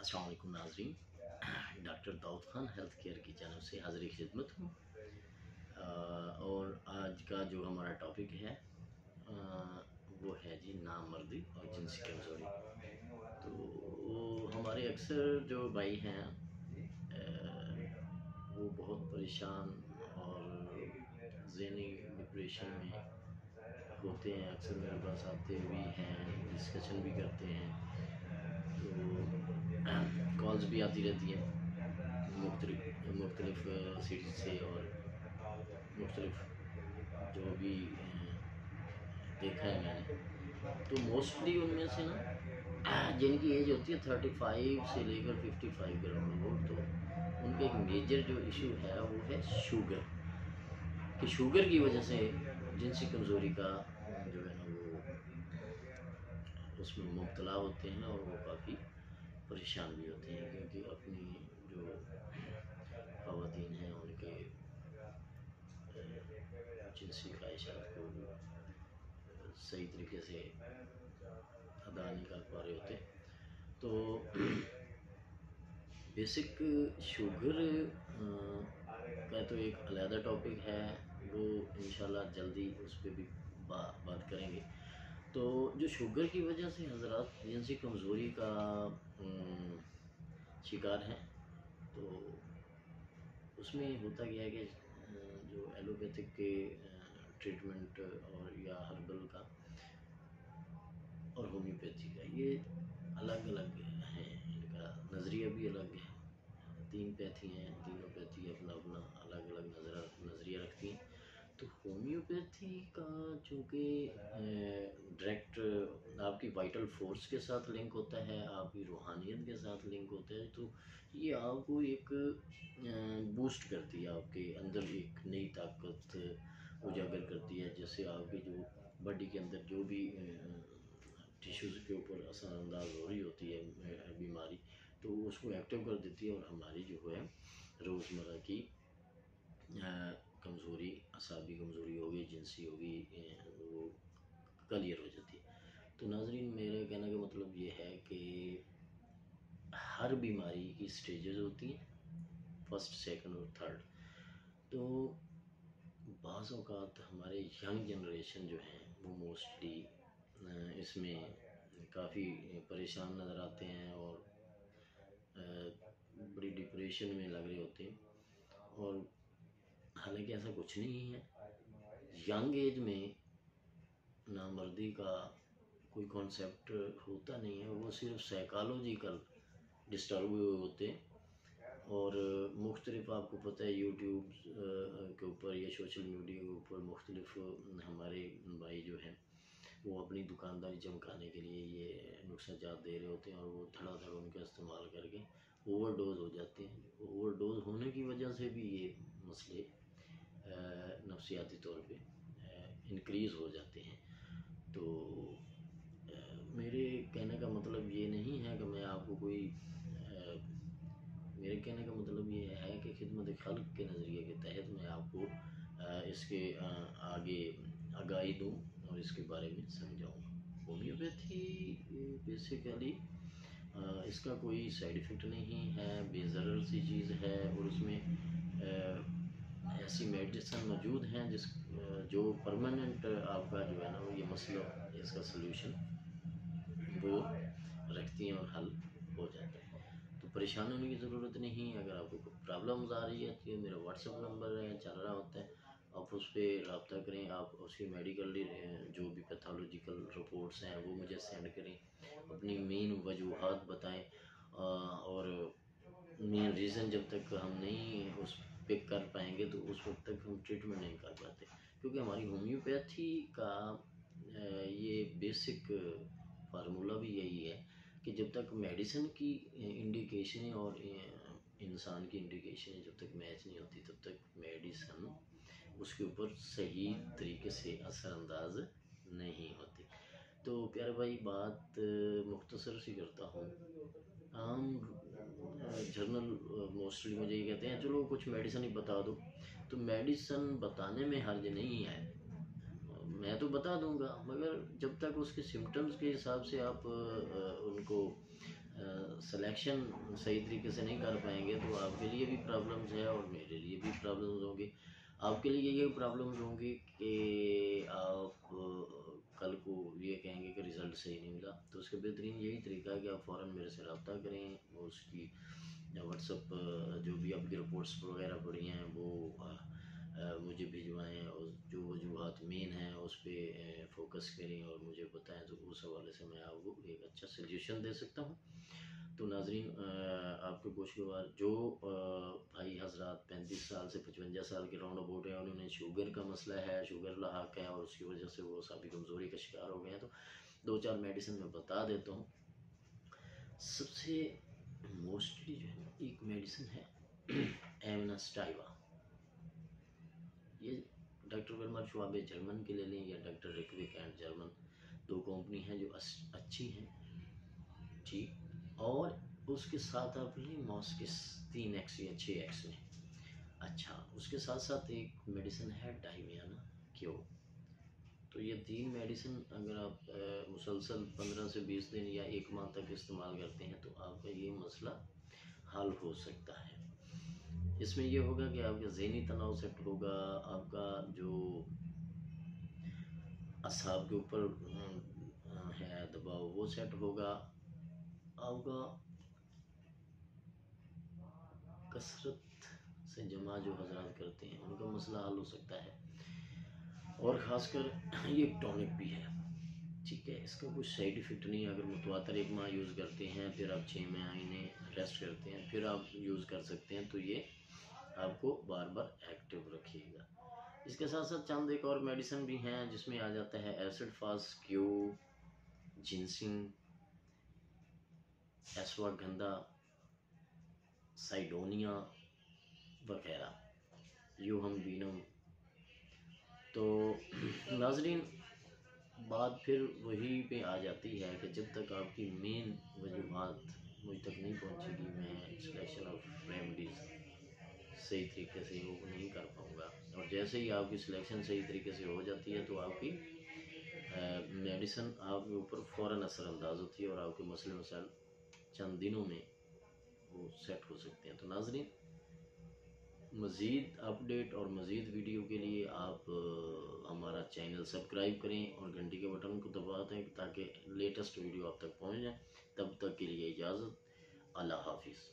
अस्सलाम वालेकुम नाज़रीन। Doctor Dawood Khan health care की जानब से हाज़िर खिदमत हूँ। और आज का जो हमारा टॉपिक है वो है जी नामर्दी और जिनसी कमज़ोरी। तो हमारे अक्सर जो भाई हैं वो बहुत परेशान और ज़हनी डिप्रेशन में होते हैं। अक्सर मेरे पास आते भी हैं, डिस्कशन भी करते हैं, तो कॉल्स भी आती रहती हैं मुख्तलिफ सिटी से और मुख्तलिफ जो भी देखा है मैंने। तो मोस्टली उनमें से ना जिनकी एज होती है 35 से लेकर 55 के अराउंड, तो उनका एक मेजर जो इशू है वो है शुगर। कि शुगर की वजह से जिनसी कमज़ोरी का जो है ना वो उसमें मुब्तला होते हैं और वो काफ़ी परेशान भी होते हैं, क्योंकि अपनी जो ख़वातीन हैं उनके जिनसी ख्वाहिशात को सही तरीके से अदा नहीं कर पा रहे होते। तो बेसिक शुगर का तो एक अलहदा टॉपिक है, वो इंशाल्लाह जल्दी उस पर भी बात करेंगे। तो जो शुगर की वजह से हज़रात जिनसी कमज़ोरी का शिकार हैं, तो उसमें होता क्या है कि जो एलोपैथिक के ट्रीटमेंट और या हर्बल का और होम्योपैथी का ये अलग अलग हैं, इनका नज़रिया भी अलग है। तीन पैथी हैं, तीनों पैथी अपना अपना अलग अलग नज़रिया रखती हैं। तो होम्योपैथी का चूँकि डायरेक्ट आपकी वाइटल फोर्स के साथ लिंक होता है, आपकी रूहानियत के साथ लिंक होता है, तो ये आपको एक बूस्ट करती है, आपके अंदर एक नई ताकत उजागर करती है, जिससे आपकी जो बॉडी के अंदर जो भी टिश्यूज़ के ऊपर असरअंदाज हो रही होती है बीमारी, तो उसको एक्टिव कर देती है और हमारी जो है रोज़मर्रा की कमज़ोरी, असाबी कमज़ोरी होगी, जिनसी होगी, वो क्लियर हो जाती है। तो नाज़रीन, मेरे कहने का मतलब ये है कि हर बीमारी की स्टेजेस होती हैं, फर्स्ट, सेकंड और थर्ड। तो बाज़ औक़ात हमारे यंग जनरेशन जो हैं वो मोस्टली इसमें काफ़ी परेशान नज़र आते हैं और बड़ी डिप्रेशन में लग रहे होते हैं, और हालांकि ऐसा कुछ नहीं है। यंग एज में नामर्दी का कोई कॉन्सेप्ट होता नहीं है, वो सिर्फ साइकोलॉजिकल डिस्टर्ब हुए होते हैं। और मुख्तलिफ आपको पता है यूट्यूब के ऊपर या सोशल मीडिया के ऊपर मुख्तलिफ हमारे भाई जो हैं वो अपनी दुकानदारी चमकाने के लिए ये नुस्ख़ाजात दे रहे होते हैं, और वो धड़ाधड़ उनका इस्तेमाल करके ओवरडोज हो जाते हैं। ओवरडोज होने की वजह से भी ये मसले नफसियाती तौर पे इंक्रीज़ हो जाते हैं। तो मेरे कहने का मतलब ये नहीं है कि मैं आपको कोई मेरे कहने का मतलब ये है कि खिदमत खल्क़ के नज़रिए के तहत मैं आपको इसके आगे आगाही दूँ और इसके बारे में समझाऊँ। होम्योपैथी बेसिकली इसका कोई साइड इफ़ेक्ट नहीं है, बेज़रर सी चीज़ है, और उसमें ऐसी मेडिसिन मौजूद हैं जो परमानेंट आपका जो है ना वो ये मसला, इसका सलूशन वो रखती हैं और हल हो जाता है। तो परेशान होने की ज़रूरत नहीं है। अगर आपको कोई प्रॉब्लम्स आ रही है तो मेरा व्हाट्सअप नंबर है, चल रहा होता है, आप उस पर रब्ता करें। आप उसकी मेडिकल जो भी पैथोलॉजिकल रिपोर्ट्स हैं वो मुझे सेंड करें, अपनी मेन वजूहात बताएं, और मेन रीज़न जब तक हम नहीं उस पिक कर पाएंगे तो उस वक्त तक हम ट्रीटमेंट नहीं कर पाते, क्योंकि हमारी होम्योपैथी का ये बेसिक फार्मूला भी यही है कि जब तक मेडिसिन की इंडिकेशन और इंसान की इंडिकेशन जब तक मैच नहीं होती तब तक मेडिसिन उसके ऊपर सही तरीके से असरअंदाज नहीं होती। तो प्यारे भाई, बात मुख्तसर सी करता हूँ। आम जर्नल मोस्टली मुझे ये कहते हैं चलो कुछ मेडिसिन ही बता दो, तो मेडिसिन बताने में हर्ज नहीं है, मैं तो बता दूंगा, मगर जब तक उसके सिम्टम्स के हिसाब से आप उनको سلیکشن صحیح طریقے سے نہیں کر پائیں گے تو آپ کے لیے بھی پرابلمز ہے اور میرے لیے بھی پرابلمز ہوں گی. آپ کے لیے یہ پرابلمز ہوں گی کہ آپ کل کو یہ کہیں گے کہ رزلٹ صحیح نہیں ملا. تو اس کے بہترین یہی طریقہ ہے کہ آپ فوراً میرے سے رابطہ کریں. اس کی واٹس اپ جو بھی آپ کی رپورٹس وغیرہ پڑی ہیں وہ مجھے بھجوائیں اور جو وجوہات مین ہیں اس پہ فوکس کریں اور مجھے بتائیں تو اس حوالے سے میں آپ کو ایک اچھا سلیوشن دے سکتا ہوں. تو ناظرین آپ کے گوشگوار جو بھائی حضرات 35 سال سے 55 سال کے راؤنڈ اباؤٹ ہیں انہوں نے شوگر کا مسئلہ ہے, شوگر لاحق ہے اور اس کی وجہ سے وہ اعصابی کمزوری کا شکار ہو گئے ہیں, تو 2-4 میڈیسن میں بتا دیتا ہوں. سب سے موسٹلی جو ہے نا ایک میڈیسن ہے ایمنسٹائوا. یہ ڈاکٹر ورمر شعاب جرمن کے لے لیں یا ڈاکٹر ریکوک اینڈ جرمن, 2 کمپنی ہیں جو اچھی ہیں ٹھیک. اور اس کے ساتھ آپ لیں ماسکس 3x یا 6x میں. اچھا اس کے ساتھ ساتھ ایک میڈیسن ہے ڈائمیانا کیو. تو یہ 3 میڈیسن اگر آپ مسلسل 15 سے 20 دن یا 1 ماہ تک استعمال کرتے ہیں تو آپ کا یہ مسئلہ حل ہو سکتا ہے. اس میں یہ ہوگا کہ آپ کا ذہنی تناؤ سیٹ ہوگا, آپ کا جو اعصاب کے اوپر ہے دباؤ وہ سیٹ ہوگا, آپ کا کثرت سے جمع جو حضرات کرتے ہیں ان کا مسئلہ حل ہو سکتا ہے. اور خاص کر یہ ایک ٹونک بھی ہے ٹھیک ہے. اس کا کچھ سائیڈ ایفیکٹ نہیں ہے. اگر متواتر 1 ماہ یوز کرتے ہیں پھر آپ 6 مہینے ریسٹ کرتے ہیں پھر آپ یوز کر سکتے ہیں تو یہ آپ کو بار بار ایکٹیو رکھے گا. اس کے ساتھ ساتھ چند ایک اور میڈیسن بھی ہیں جس میں آ جاتا ہے ایسڈ فاس کیو, جنسنگ, ایسوا گندا, سائڈونیا وغیرہ, یوہم بینم. تو ناظرین بات پھر وہی پہ آ جاتی ہے کہ جب تک آپ کی مین وجوہات مجھ تک نہیں پہنچے گی میں سلیکشن آف ریمیڈیز صحیح طریقے سے وہ نہیں کر پاؤں گا. اور جیسے ہی آپ کی سلیکشن صحیح طریقے سے ہو جاتی ہے تو آپ کی میڈیسن آپ کے اوپر فوراً اثر انداز ہوتی ہے اور آپ کے مسئلے مسائل چند دنوں میں وہ سیٹ ہو سکتے ہیں. تو ناظرین مزید اپڈیٹ اور مزید ویڈیو کے لیے آپ ہمارا چینل سبسکرائب کریں اور گھنٹی کے بٹن کو دبا دیں تاکہ لیٹسٹ ویڈیو آپ تک پہنچ جائیں. تب تک کے لیے اجازت, اللہ حافظ.